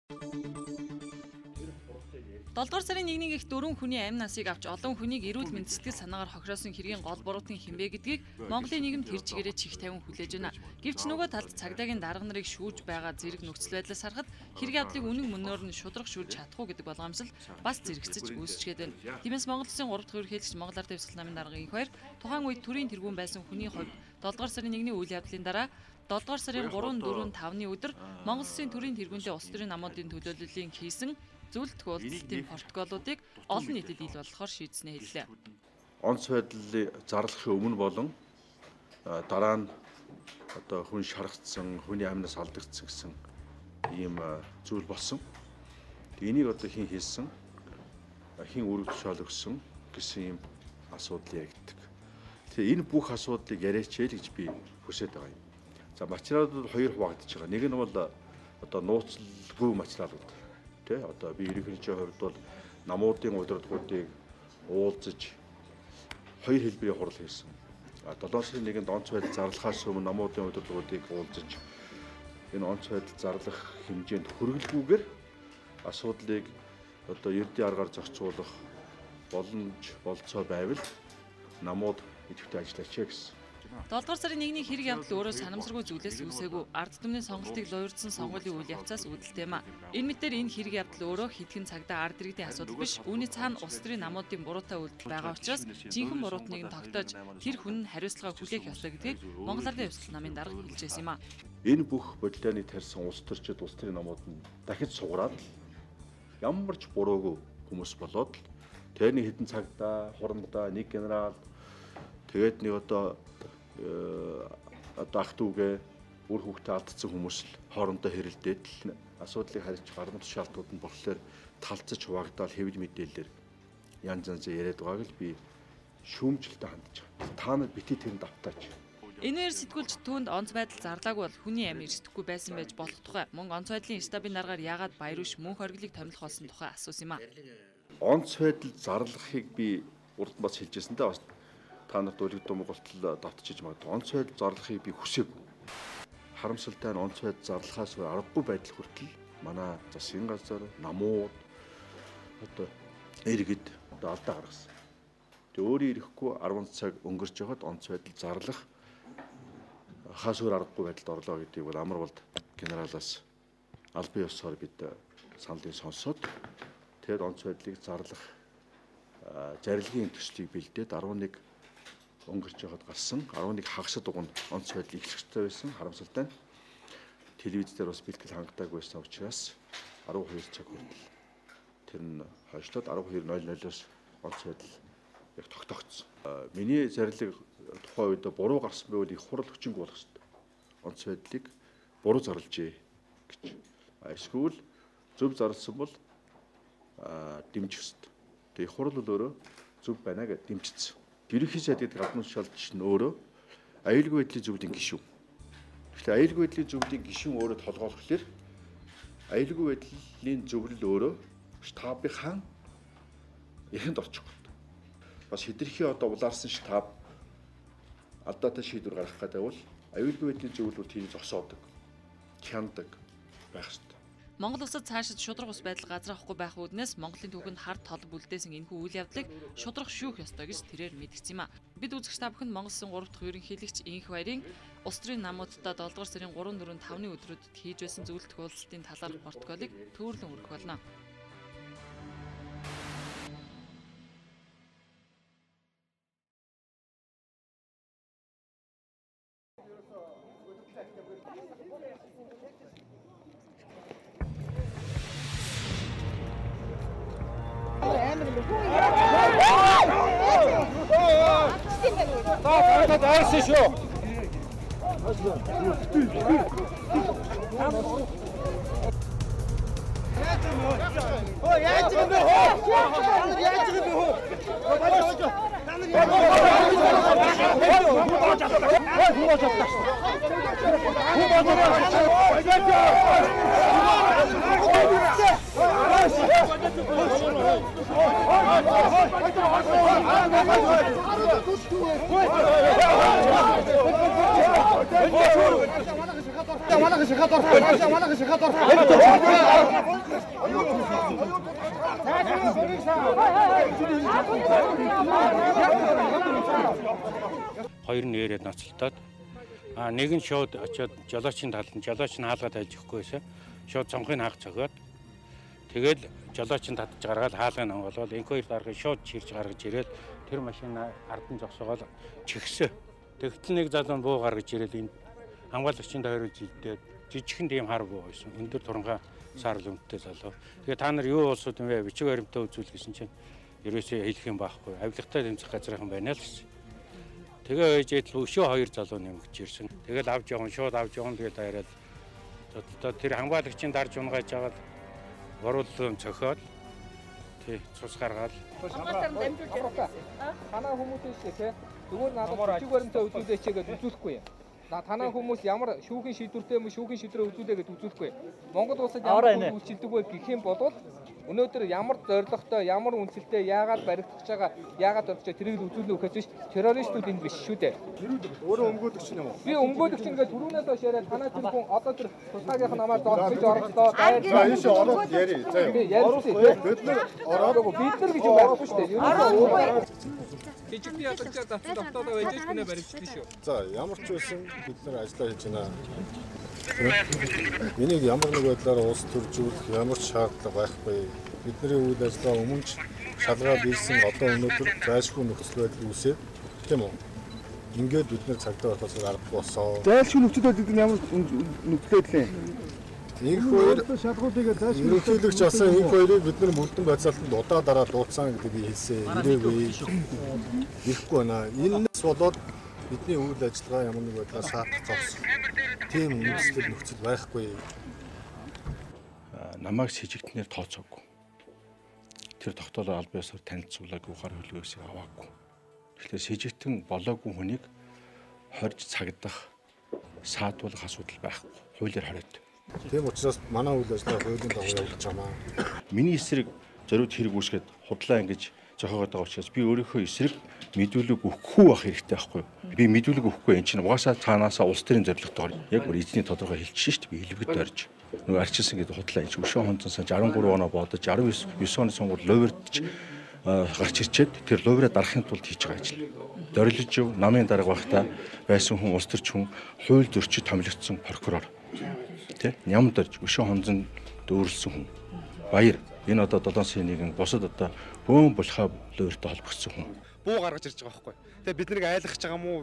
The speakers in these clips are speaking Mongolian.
Долдугаар сарын 1-ний их 4 хүний амь насыг авч олон хүнийг эрүүл мэндийн сэтгэл санаагаар хохироосон хэргийн гол буруутан хэмбэ гэдгийг Монголын нийгэм тэр чигээрээ чих тавин хүлээж байна. Гэвч нөгөө талд цагдаагийн дарга нарыг шүүж байгаа зэрэг нөхцөл байдлаас харахад хэргийн явдлыг үнэн мөнөөр нь шудрах шүүж чадахгүй гэдэг болгоомжлол бас зэрэгцэж үүсчихэд байна. Тиймээс Монгол Улсын 3 дахь ерөнхийлөгч Монгол Ард Дэвсгэл намын дарга инх баяр тухайн үед төрийн тэргүүн байсан хүний хувьд 7 дугаар сарын 1-ний үйл явдлын дараа 7 дугаар сарын 3, 4, 5-ны өдөр Монгол Улсын төрийн тэргүүндээ улс төрийн намуудын төлөөллийн хийсэн зөвлөлт уулзалтын протоколуудыг олон нийтэд ил болгохоор шийдснээ хэллээ. Онц байдлыг зарлахын өмнө болон дараа нь одоо хүн шаргацсан, хүний амнаас алдагдсан гэсэн ийм зүйл болсон. Энийг одоо хэн хийсэн, хэн үүрэг тушаал өгсөн гэсэн ийм асуудал яригддаг. Тэгэхээр энэ бүх асуудлыг яриач гэж би хүсэж байгаа юм. За материалууд хоёр хуваагдаж байгаа. Нэг нь бол одоо нууцлгүй материалууд. Одоо би ерөнхийдөө хувьд бол намуудын удирдлагуудыг уулзаж хоёр хэлбэрийн хурал хийсэн. 7 сарын 1-нд онц байдал зарлахаас өмнө намуудын удирдлагуудыг уулзаж энэ онц байдал зарлах хэмжээнд хүргэлгүйгээр асуудлыг одоо ердийн аргаар зохицуулах боломж болцоо байвал намууд идэвхтэй ажиллаач гэсэн. 7 дугаар сарын 1-ний хэрэг явдал өөрөө санамсаргүй зүйлээс үүсээгүй. Ард түмний сонголтыг луурдсан сонгуулийн үйл явцаас үүдэлтэй юм а. Энэ мэтээр энэ хэрэг явдал өөрөө хитгэн цагдаа ард иргэдийн асуудал биш. Үүний цаана улс төрийн намуудын буруутай үйлдэл байгаа учраас жинхэнэ буруутныг нь тогтоож тэр хүн нь хариуцлага хүлээх ёстой гэдгийг Монгол Ардын Дэвсгэл намын дарга хэлжсэн юм а. Энэ бүх бодлооны тарьсан улс төрчид улс төрийн намууд нь дахиж сугараад ямар ч буруугүй хүмүүс болоод тэрний хэдэн цагдаа, хурандаа, нэг генерал тэгээд нэг одоо ах дүүгээ үр хүүхдээ алдсан хүмүүс л хоорондоо хэрэлдээд л асуудлыг харьж гаргамт шалтгаууд нь болохоор талцаж хуваагдаад хэвлэл мэдээлэлээр янз янзын яриад байгааг л би шүүмжлэлтэй хандж байгаа. Та нар бити тэнд автаач. Энээр сэтгүүлч түүнд онц байдал зарлаагүй бол хүний амь ирсдэхгүй байсан байж болох тухай мөн онц байдлын штабын даргаар яагаад баярууш мөнх оргилыг томилох болсон тухай асуусан юм а. Онц байдал зарлахыг би урд бас хэлжсэн дээ. Та нарт өргөдөн Монголд давтчихж магадгүй. Онц байдал зарлахыг би хүсээгүй. Харамсалтай нь онц байдал зарлахаас аргагүй байдал хүртэл манай засгийн газар, намууд одоо иргэд одоо алдаа гаргасан. Тэгээ өөрөө ирэхгүй 10 цаг өнгөрч байхад онц байдал зарлах хаас өөр аргагүй байдалд орлоо гэдгийг бол амар болд генералаас албан ёсоор бид саналыг сонсоод тэгээд онц байдлыг зарлах зарилгын төслийг бэлдээд 11 өнгөрч байхад гарсан 11 хагас дугуйнд онц байдал эхлэх ёстой байсан. Харамсалтай нь телевиз дээр бас бэлтгэл хангалттай байсан учраас 12 цаг хүртэл тэр нь хойшлоод 12:00-оос онц байдал яг тогтогдсон. Миний зарилыг тухайн үед буруу гарсан байвал их хурал хүчинг болох ёстой. Онц байдлыг буруу зарлжээ гэж. Эсвэл зөв зарласан бол дэмжих ёстой. Тэгээ их хурал бол өөрөө зөв байна гэж дэмжсэн. Ерөнхий сайд гэдэг гадны шалдч нь өөрөө аюулгүй байдлын зөвлөлийн гишүүн. Тэгэхээр аюулгүй байдлын зөвлөлийн гишүүн өөрөө толгойлохлоор аюулгүй байдлын зөвлөл өөрөө штабынхаа эхэнд орчих болдог. Бас хэдэрхий одоо улаарсан штаб алдаатай шийдвэр гаргах гэдэг бол аюулгүй байдлын зөвлөл тийм зогсоодог, хяндаг байх ёстой. Монгол улсад цаашид шудраг ус байдал газар авахгүй байх үүднээс Монголын түүхэнд хард тол бүлдээсэн энэхүү үйл явдлыг шудрах шүүх ёстой гэж тэрээр мэдгдсэн юм а. Бид үзэгч та бүхэнд Монгол Улсын 3 дахь ерөнхийлөгч инх баярын улс төрийн намуудтай 7 дугаар сарын 3, 4, 5-ны өдрүүдэд хийж байсан зөвлөлт уулзалтын талаарх протоколыг төөрлөн өргөх болно. Хоёр нь ирээд ноцолтоод нэг нь шууд очиод жолоочийн талд нь жолооч нь хаалгаад байж өгөхгүйсэн. Шууд цонхыг хаах цогоод тэгэл жолоочийн татж гаргаад хаалгыг онголоод энх хоёр дарга шууд чирж гаргаж ирээд тэр машина ардан зогсоогоод чигсээ. Тэгтэл нэг залуу буу гаргаж ирээд энэ хамгаалагчийн тойрол жилдээд жижигхэн тийм хар буу байсан. Өндөр туранхай саарл өмдтэй залуу. Тэгээ та нар юу улсууд юм бэ? Бичиг баримтаа үзүүл гэсэн чинь ерөөсөө хэлэх юм байхгүй. Авилгатай тэмцэх газрын байна л гэсэн. Тэгээ ээжэд л өшөө хоёр залуу нэмэгч ирсэн. Тэгэл авч явсан, шууд авч явсан. Тэгээд даяараад тэр хамгаалагчийн дарж унгааж аваад боруулсан цохиод тий цус гаргаад хамгаалтаар дамжуулж явах. Танаа хүмүүсээс тий зүгээр надад бичиг баримтаа үзүүлээч гэдэг үзүүлэхгүй юм. Танаа хүмүүс ямар шүүхийн шийдвэртэй юм шүүхийн шийдвэрээ үзүүлээ гэдээ үзүүлэхгүй. Монгол улсад ямар үйлчилдэг вэ гэх юм бол өнөөдөр ямар зорилготой, ямар үнэлтэйтэй яагаад баригдах байгаа, яагаад орчих тэрийг үзүүлнэ үхэж биш террористууд энэ биш шүү дээ. Өөрөө өмгөөлөгч юм уу? Би өмгөөлөгч ингээд түрүүнээс хойш яриад танаа тэр хүн одоо тэр тусгаагийнх намайг зогсож оролцоо. За энэ шиг ороод яри. За бид нар ороод бид нар гэж байхгүй шүү дээ. Ерөнхийдөө Жижигний ядагчаа давталаа байж гинэ баримтчихдээ шүү. За ямар ч байсан бид нар ажиллаа хийж байна. Энийг ямар нэг байдлаар улс төржүүлэх ямар ч шаардлага байхгүй. Бидний үйл ажиллагаа өмнө ч шалгаад ийсэн одоо өнөөдөр зайлшгүй нөхцөл байдал үүсээ. Тийм үү? Ингээд бид нар цагдаа болохоос аргагүй болсон. Зайлшгүй нөхцөл байдал ямар нөхцөл байдал юм? Инх хоёр ерөнхийлөгч асан инх хоёрыг бид нар мөрдөн байцаалтанд удаа дараа дуудсан гэдэг би хэлсэн. Ирээгүй. Ирэхгүй байна. Энэс болоод бидний үйл ажиллагаа ямар нэг байдлаар шаардах зогсох. Тийм үндэслэл нөхцөл байхгүй. Намайг с жигтнээр тооцоогүй. Тэр тогтоолоор аль биесээр танилцуулаагүй гар хөлгөөс аваагүй. Тэгэхээр с жигтэн болоогүй хүнийг хорж цагдах саадуулах асуудал байхгүй. Хуулиар хариад. Тийм учраас манай үйл ажиллагаа хуулийн дагуу явуулж байгаа. Миний эсрэг зориуд хэрэг үүсгээд худлаа ингэж зохиогоод байгаа учраас би өөрийнхөө эсрэг мэдүүлэг өгөхгүй байх хэрэгтэй байхгүй юу? Би мэдүүлэг өгөхгүй энэ чинь угаасаа цаанаасаа улс төрийн зорилготойгоор яг бүр эзний тодорхой хэлчихсэн шүү дээ. Би хэлбэгэд орж. Нөгөө арчилсан гэдэг худлаа энэ өшөө хонцонсоо 63 оноо бодож 19 оны сонгуульд ловэрдж гарч ирчээд тэр ловроо дарахын тулд хийж байгаа ажил. Зорилж юу намын дарга байхдаа байсан хүн улс төрч хүн хууль зөрчид томилогдсон прокурор. Тэ нямд орж өшөө хонзон дөөрлсөн хүн. Баяр энэ одоо 7 сая нэгэн бусад одоо бөөн булхаа лууртай холбогдсон хүн. Буу гаргаж ирж байгаа байхгүй. Тэгээ бид нарыг айлгах гэж байгаа мó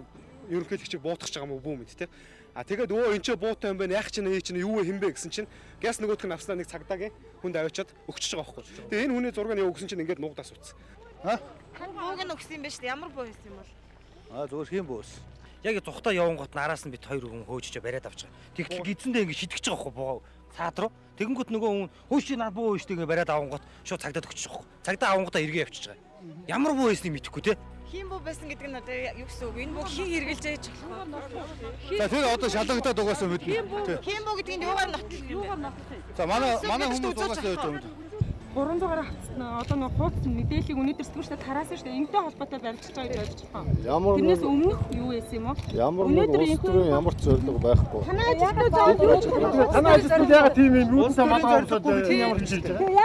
ерөнхийлөгчийг буутгах гэж байгаа мó бүү мэд тэ. Тэгээд өө энэ ч буутай юм байна. Яах чинь юу хэмбэ гэсэн чинь газ нөгөөх нь авснаа нэг цагдаагийн хүнд аваачаад өгчөж байгаа байхгүй. Тэгээ энэ хүний зургийг яа өгсөн чинь ингээд нуугдаас үтсэн. Бууг нь өгсөн юм байна шүү дээ. Ямар буу хийсэн юм бол? Зүгээр хийм бөөс. Яг тухтаа явган гот нараас нь бид хоёр хүн хөөжөж бариад авч байгаа. Тэгтэл гидсэндээ ингэ шидгэж байгаа байхгүй боо. Цаад руу. Тэгэнгүүт нөгөө хүн хөөш наа буу өштэй ингэ бариад аван гот шууд цагдаад өгчих واخ. Цагдаа аван готоо эргээ явчихж байгаа. Ямар буу хийснийг мэдэхгүй те. Хин буу байсан гэдэг нь одоо юу гэсэн үг? Энэ буу хин хэрглэж яаж болох вэ? За тэр одоо шалгагдаад угаасаа мэднэ. Хин буу гэдэг нь юугаар нотлох юм бэ? За манай хүмүүс угаасаа яаж юм. 300-аар хавцсан. Одоо нэг хуудас мэдээллийг өнөөдөр сэтгүүлчдад тараасан шүү дээ. Энэтэй холбоотой баримтж байгаа гэж ойлгож байна. Тэрнээс өмнөх юу байсан юм уу? Өнөөдөр улс төрийн ямар ч зорилго байхгүй. Танай ажилтнууд заавал юу ч болохгүй. Танай ажилтнууд яагаад тийм юм юутай малгай болоод ямар хийж байгаа.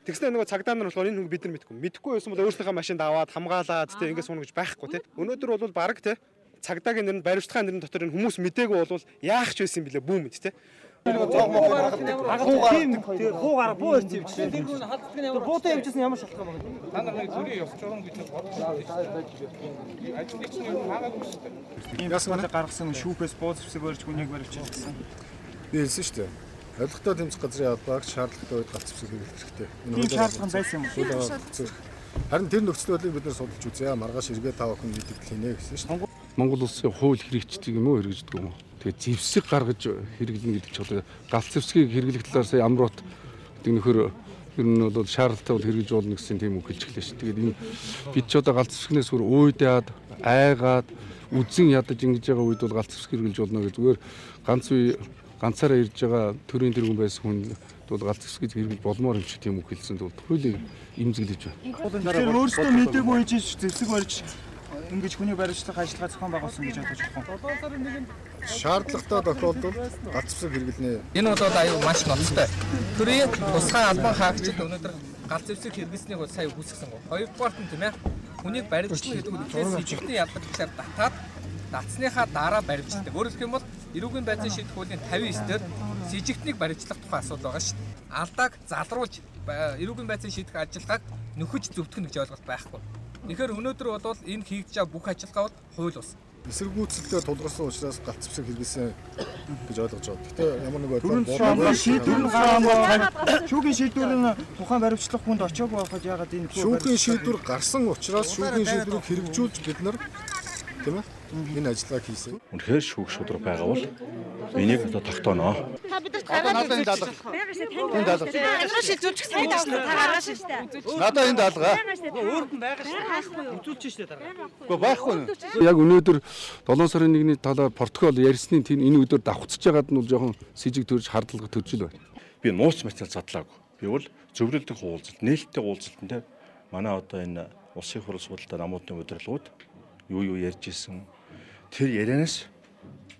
Тэгснэ нөгөө цагдаа нар болохоор энэ хүн бид нар мэдэхгүй байсан бол өөрсдийнхөө машинд аваад хамгаалаад тэ ингээд сууна гэж байхгүй тэ. Өнөөдөр бол баг тэ цагдаагийн нэр нь баримтлагын нэрийн дотор энэ хүмүүс мдээгүй бол яах ч байсан юм бэлээ бүү мэд тэ. Хуугаар буу ирсэн юм чинь. Тэр хүн халддаг нь ямар буутай явжсэн ямар шалтгаан байна? Та нар нэг зүрийн явж байгаа гэж бодлоо. Ажлын чинь хаагаагүй шүү дээ. ийм ясмал гаргасан шүүхээс бууз хэвсэг барьж хүнийг барьж чадсан. Би хэлсэн шүү дээ. Авилгатай тэмцэх газрын албаагч шаардлагатай үед галц хэвсэг хэрэглэх хэрэгтэй. Энэ шаардлага байсан юм уу? Харин тэр нөхцөл байдлыг бид нар судалж үзье. Маргааш эргээ 5 хүн мэдээлэл хийнэ гэсэн шүү дээ. Монгол улсын хууль хэрэгждэг юм уу хэрэгждэг юм уу? Тэгээд зэвсэг гаргаж хэрэглэнэ гэдэг ч болоо галц зэвсгийг хэрэглэх талаас Амрот гэдэг нөхөр ер нь бол шаардлагатай бол хэрэгж болно гэсэн тийм үг хэлж эхлэв шүү. Тэгээд энэ бид ч одоо галц зэвсгнээс бүр уйдаад айгаад үзэн ядаж ингэж байгаа үед бол галц зэвсэг хэрэглэж болно гэж зүгээр ганцаараа ирж байгаа төрийн тэргүүн байсан хүн бол галц зэвсгийг хэрэглэж болмоор юм шиг тийм үг хэлсэн бол хуулийг имзэглэж байна. Тэр өөрсдөө мэдээгүй хийж зэвсэг барьж ингэж хүний баримтлах ажиллагаа зохион байгуулсан гэж ойлгож байна. Шаардлагатай тохиолдолд галт зэвсэг хэрэглэнэ. Энэ бол аюу маш ноцтой. Төрийн тусгай албан хаагчид өнөөдөр галт зэвсэг хэрэглэснийг бол сая үүсгэсэн гоо. Хоёрдугаарт нь тийм ээ. Хүнийг баримтлах гэдэг үгээс сэжигтний ялгарлаар татаад датсныхаа дараа баримтчилдаг. Өөрөөр хэлбэл бол эрүүгийн байдлын шийдэх хуулийн 59-дөр сэжигтнийг баримтлах тухай асуудал байгаа шүү дээ. Алдааг залруулж эрүүгийн байдлын шийдэх ажиллагааг нөхөж зөвтгөх гэж ойлголт байхгүй. Тэгэхээр өнөөдөр бол энэ хийгдэж байгаа бүх ажиллагаа бол хууль ус. Эсэргүүцэлтэй тулгарсан учраас галт зэвсэг хэрэглэсэн гэж ойлгож байгаа. Гэхдээ ямар нэг байдлаар шийдвэр нь гараад шүүхийн шийдвэр нь тухайн баримтлах хүнд очиог байхад ягаад энэ шүүхийн шийдвэр гарсан учраас шүүхийн шийдвэрийг хэрэгжүүлж бид нар тийм ээ энэ ажиллагааг хийсэн. Үнэхээр шүүх шударга байгаа бол энийг одоо тогтооно. Та бидэрт гаргаад энэ даалга. Энэ даалга. Амраа шилжүүлж гисэн гэж байна. Та гаргаж штэ. Надаа энэ даалга. Өөрөнд нь байгаа шүү. Үзүүлж штэ дараа. Гэхдээ байхгүй. Яг өнөөдөр 7 сарын 1-ний талаар протокол ярьсны тийм энэ өдөр давхцаж байгаад нь бол жоохон сэжиг төрж хардлага төрж ил байна. Би нууц материал задлаагүй. Би бол зөвлөлтөд уулзалт, нээлттэй уулзалтанд манай одоо энэ улсын хурал судалтай намуудын удирдлагууд юу ярьж исэн. Тэр ярианаас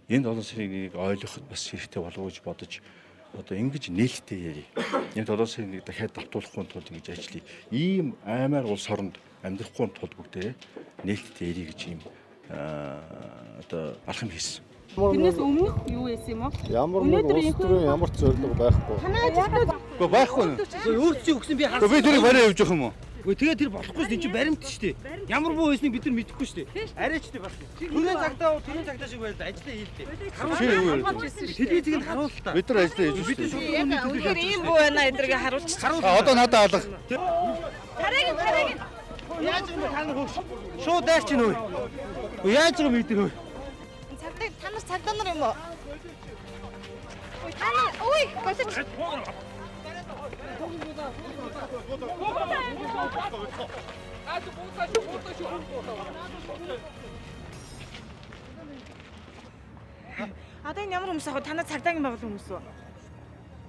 энэ 7 сарын 1-ийг ойлгоход бас хэрэгтэй болов уу гэж бодож одоо ингэж нээлттэй ярив. Энэ 7 сарын 1-ийг дахиад давтуулахгүй тулд ингэж ажиллая. Ийм аймаар улс оронд амьдрахгүй тулд бүгдээ нээлттэй ярив гэж ийм одоо алхам хийсэн. Тэрнээс өмнөх юу байсан юм уу? Ямар нэг улс төрийн ямар ч зорилго байхгүй. Танай ажилтнууд Гэхдээ байхгүй. Өөрт чи өгсөн би харсан. Би тэрийг барай явж явах юм уу? Тэгээ тэр болохгүй ш. Энд чи баримт шүү дээ. Ямар буу байсныг бид нар мэдэхгүй шүү дээ. Арайчтай бас. Түрийн цагтаа шиг байл ажиллаа хийлээ. Телевизийг нь харуул та. Бид нар ажиллаа хийж шүү дээ. Яг үнэхээр ийм буу байна эдрийг харуулчих. Одоо надад алга. Тарайг. Яаж юм бэ та нар хөөш. Шууд дайрч нөө. Яаж юм бэ тэр хөө. Та нар цагдаа нар юм уу? Та нар ой голч. Одоо энэ ямар хүмүүс аа танаа цагдаагийн байгууллага хүмүүс үү?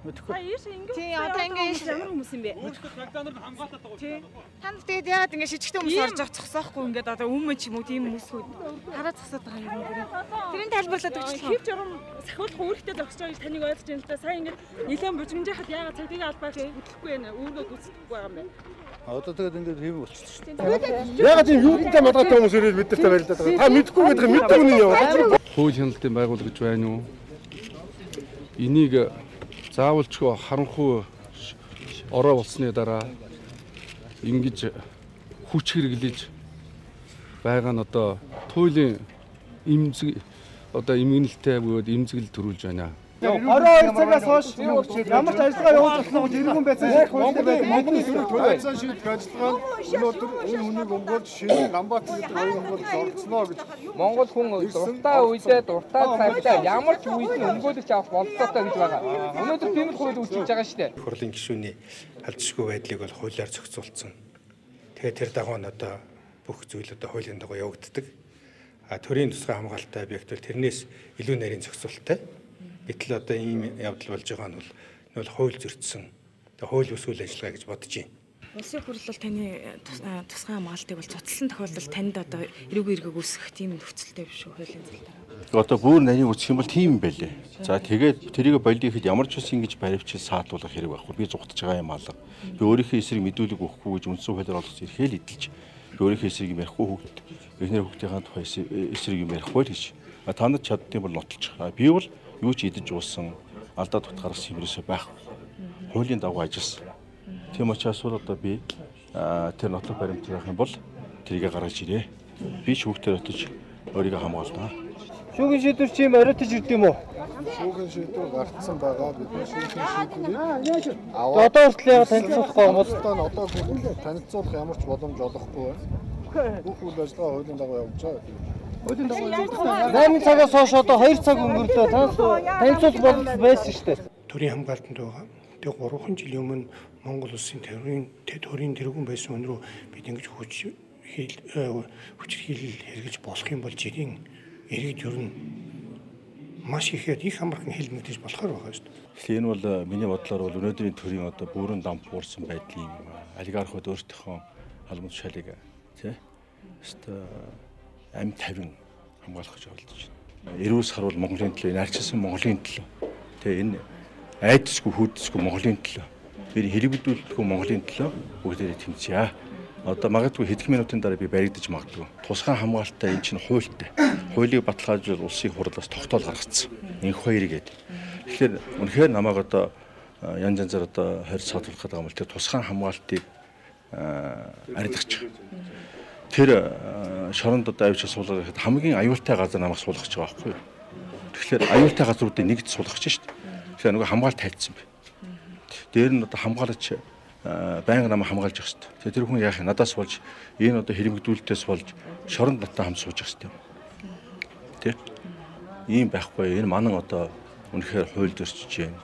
Та ийш ингэ. Тий, одоо ингэ ямар хүмүүс юм бэ? цагдаа нар хамгаалаад байгаа. Танд тэгээд яагаад ингэ шижигтэй хүмүүс орж явах зогсоохгүй ингээд одоо өмнө ч юм уу тийм хүмүүсгүй хараад зогсоод байгаа юм бэ? Тэрийн тайлбарлаад өгч чинь. Хив журам сахиулах үүрэгтэй зогсож байгаа гэж таныг ойлгож байна л да. Сая ингэ нэлээд бужигнжихад яагаад цагдаагийн албаар хөдлөхгүй байна? Үүргээ гүйцэтгэхгүй байгаа юм бэ? Одоо тэгээд ингээд хэв болчихсон шүү дээ. Ягаад тийм юудтай мадгатай хүмүүс ирээд бид нартай барилдаад байгаа. Та мэдгүй гэдэг мэдгүй нь яваа. Хууль хяналтын байгууллага гэж байна уу? Энийг заавалчгүй харанхуй ороо болсны дараа ингэж хүч хэрэглэж байгаа нь одоо туйлын эмзэг одоо эмгэнэлтэй бөгөөд эмзэгэл төрүүлж байна. 22 цагаас хойш ямар ч ажиллагаа явуулсан бол эрүүгийн байцаан шийдэх хуулиар Монголын байцаан шийдэх ажиллагаа өнөөдөр энэ хүнийг өмгөөлж шинэ Ламбат гэдэг хоёр өмгөөлж орцсноо гэж Монгол хүн дуртай үедээ дуртай цагтаа ямар ч үед нь өмгөөлөгч авах болцоотой гэж байгаа. Өнөөдөр тийм л хууль үүсгэж байгаа шүү дээ. Хурлын гишүүний алзшгүй байдлыг бол хуулиар зохицуулсан. Тэгээд тэр дагуу нь одоо бүх зүйл одоо хуулийн дагуу явагддаг. Төрийн тусгай хамгаалалттай объект бол тэрнээс илүү нарийн зохицуулалттай. Гэтэл одоо ийм явдал болж байгаа нь бол хууль зөрчсөн. Тэгээ хууль өсгөл ажиллагаа гэж бодож байна. Улсын хурл бол таны тусгай хамгаалтыг бол цуцлсан тохиолдолд танд одоо эрүүгийн эргийг үүсгэх тийм нөхцөлтэй биш үү хуулийн залтаар. Одоо бүр нарийн үүсэх юм бол тийм юм байлээ. За тэгээд тэрийг болихэд ямар ч ус ингэж баривчил саатуулах хэрэг байхгүй. Би зүгтж байгаа юм алга. Би өөрийнхөө эсрэг мэдүүлэг өгөхгүй гэж үндсэн хуулиар олгосон ирэхэл эдэлж. Би өөрийнхөө эсрэг юм ярихгүй хүүхд. Эхнэр хүүхдийн тухай эсрэг юм ярихгүй л гэж. Та нар чаддсан бол нотолж. Би бол юу ч идэж уусан алдаа тут гаргасан юм ерөөсөй байхгүй. Хуулийн дагуу ажилласан. Тийм учраас одоо би тэр нотлох баримт байх юм бол тэрийг гаргаж ирээ. Би шүүхтэр очиж өөрийгөө хамгаалнаа. Шүүхийн шийдвэр чи оройтож ирд юм уу? Шүүхийн шийдвэр гарцсан байгаа. Бидний шүүхийн шийдвэрийг одоо хүртэл яагаад танилцуулахгүй юм бол одоо хүртэл танилцуулах ямар ч боломж олохгүй байна. Бүх үйл ажиллагаа хуулийн дагуу явж байгаа. 8 цагаас хойш одоо 2 цаг өнгөрлөө. Танилцуулах боломж байсан шүү дээ. Төрийн хамгаалтанд байгаа. Тэгээ 3 жилийн өмнө Монгол улсын төрийн тэргүүн байсан хүн рүү бид ингэж хүчирхийлэл хэрэгж болох юм бол жирийн иргэд ер нь маш ихээр их амархан хэл мэдээж болохоор байгаа шүү дээ. Энэ бол миний бодлоор бол өнөөдрийн төрийн одоо бүрэн дампуурсан байдлын олигархууд өөртөөхөө алман тушаалыг тий амь тавин хамгаалах гэж оролдож байна. Эрүүл сарвал Монголын төлөө, нарчилсан Монголын төлөө. Тэгээ энэ айдасгүй хүйдэсгүй Монголын төлөө. Би хэлбэлдүүлэхгүй Монголын төлөө бүгдээрээ тэмцэе. Одоо магадгүй хэдхэн минутын дараа би баригдаж магадгүй. Тусгай хамгаалалтаа эн чинь хуультай. Хуулийг баталгаажуул улсын хурлаас тогтоол гаргацсан. Инх хоёрыг гээд. Тэгэхээр үнэхээр намайг одоо янз янзаар одоо хорь саатуулах гэдэг юм л тэр тусгай хамгаалтыг арилгач. Тэр шоронд одоо авч суулгах гэхэд хамгийн аюултай газар намайг суулгах гэж байгаа байхгүй юу. Тэгэхээр аюултай газруудыг нэгд суулгах гэж шүү дээ. Тэгэхээр нөгөө хамгаалт тайлцсан бэ. Дээр нь одоо хамгаалагч байнга намайг хамгаалж явах хэрэгтэй. Тэр хүн яах юм надаас болж энэ одоо хэрэмгдүүлэлтээс болж шоронд натаа хам сууж явах хэрэгтэй. Тэ? Ийм байхгүй. Энэ манан одоо үнэхээр хууль зөрчиж байна.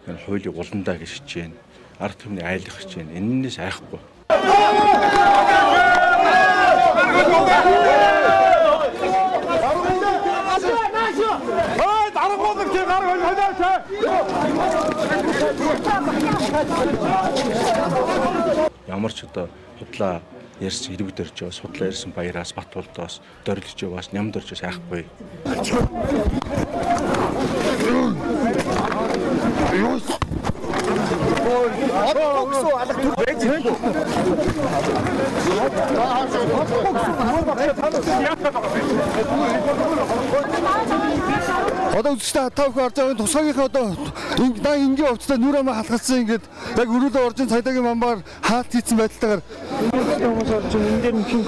Энэ хуулийг уландаа гიშж байна. Ард түмний айлгах гэж байна. Эннээс айхгүй. Ямар ч одоо худлаа ярьсан ирвэг дөржөөс, худлаа ярьсан баяраас, Батболдоос, Дорилжоос, Нямдоржоос айхгүй. Одоо үстэй тавх орж байгаа тусгаагийнхаа одоо энгийн хувцастай нүр амаа халахсан ингээд яг өрөөлөө оржин цайдагийн мамбар хаалт хийсэн байдлаагаар хүмүүс орж энэ дээр юм.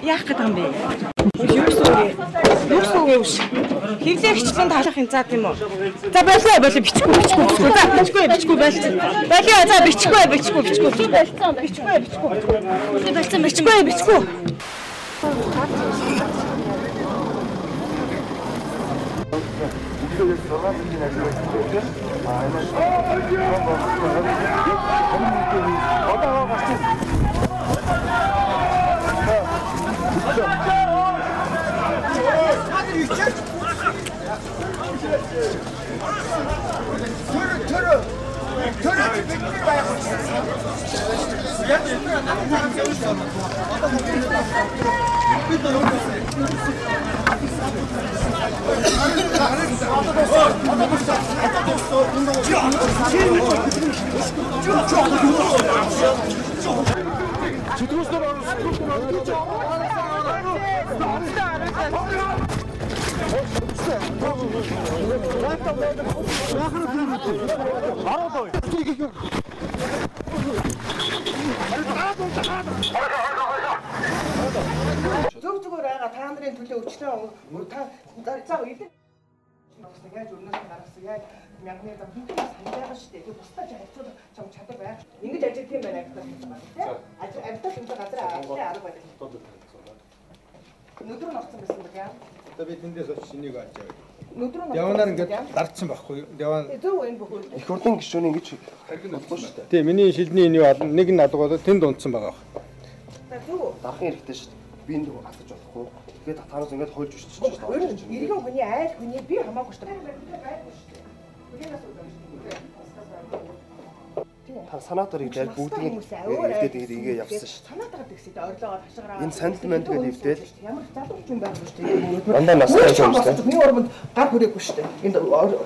Яах гэдэг юм бэ? Юу суугав? Хевлэгчсэн талах юм заа тийм үү? За болоо бичихгүй. За бичихгүй байлцсан. Болоо за бичихгүй. Байлцсан. Бичихгүй. Зүгээр байгаа та нарын төлөө өчнөө та за үеийн яаж өрнөөс гаргасан яаж мянганы зам хинтээ санджаагаа шүү дээ. Бусдаа хайцууд чам чадвар байх. Ингэж ажил тийм байна гэдэг байна тийм. Ажил энэ газар арга байна. Өнөөдөр нь орсон байсан баг яа. Одоо би тэндээс очиж шинийг олж авъя. Яванаар ингээд дардсан байхгүй юу? Яван Их хурлын гишүүний ингэж болохгүй шүү дээ. Тийм миний шилний энэ юу ална нэг нь алга болоод тэнд унтсан байгаа. Дархан хэрэгтэй шүү дээ. Би энэ алдаж болохгүй. Тэгээд татараас ингээд хольж өччих шүү дээ. Иргэн хүний айл хүний би хамаагүй шүү дээ. Санааторыг дээр бүгдийг эвдээд ингээ явсан шүү. Санаатар гэсэн чинь орлогоор хашгираа. Энэ сантимент гэж эвдээд ямар залууч юм байх шүү дээ. Дандаа настай юм шүү дээ. Миний урманд гар хүрээгүй шүү дээ. Энд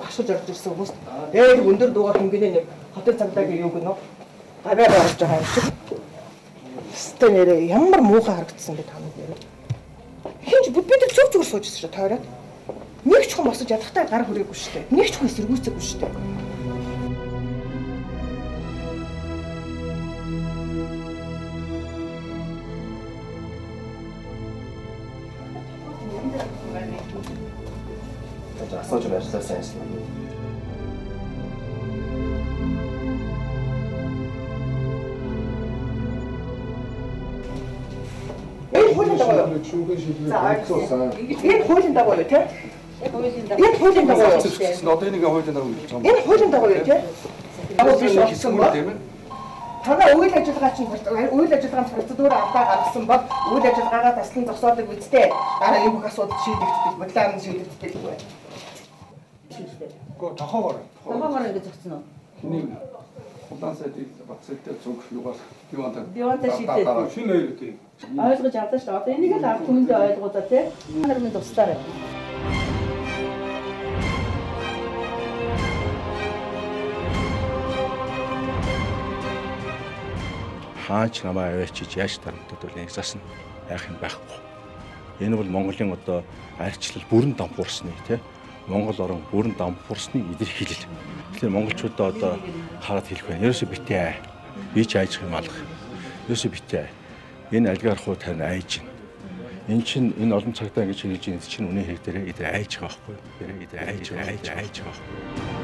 хашгирж орж ирсэн хүмүүс. Тэгээд өндөр дуугаар хөнгөнөө нэг хотел цагдаагийн юу гэнэ. Гавьяа гарч байгаа юм шиг. Өстө нэрээ ямар муухай харагдсан бэ та нар. Хинч бид зөв зүгээр суужсэн шүү тойроод. Нэг ч хүн босож ядахтай гар хүрээгүй шүү дээ. Нэг ч хүн эсэргүүцээгүй шүү дээ. Асууж ажиллаа сайнсан. Энэ хуулийн дагуу юу? Энэ хуулийн дагуу юу те? Энэ хуулийн дагуу юу? Одоо нэг хуулийн дагуу хэлж байгаа юм. Энэ хуулийн дагуу юу те? Дагуу биш болсон ба. Танай үйл ажиллагаа чинь үйл ажиллагааны процедур алдаа гаргасан бол үйл ажиллагаагаа таслан зогсоодог үедээ дараа энэ бүх асуудал шийдэгддэг, бодлоо шийдэгддэг юм байна. Го тохоогоор. Тохоогоор ингэ зогцсон уу? Нэг улаан сайдыг бацалтай зүг юугаар юуантай. Юуантай шийдээд. Шинэ хоёр тийм. Ойлгож авлаа шүү дээ. Одоо энийг л ард түмэндээ ойлгуулаа тий. Нар минь туслаарай. Хаач намаа аваачиж яаж тарамтад бол нэг засна яах юм байхгүй. Энэ бол Монголын одоо арчлал бүрэн дампуурсны тий Монгол орон бүрэн дампуурсны илэрхийлэл. Тэгэхээр монголчуудаа одоо хараад хэлэх байна. Ерөөсөө битээ. Би ч айж юм алга. Ерөөсөө битээ. Энэ альгаар хуу тань айж байна. Энэ чинь энэ олон цагтаа ингэж хийж байгаа чинь үнэ хэлдэрээ идэ айж байгаа байхгүй. Идэ айж байгаа байхгүй.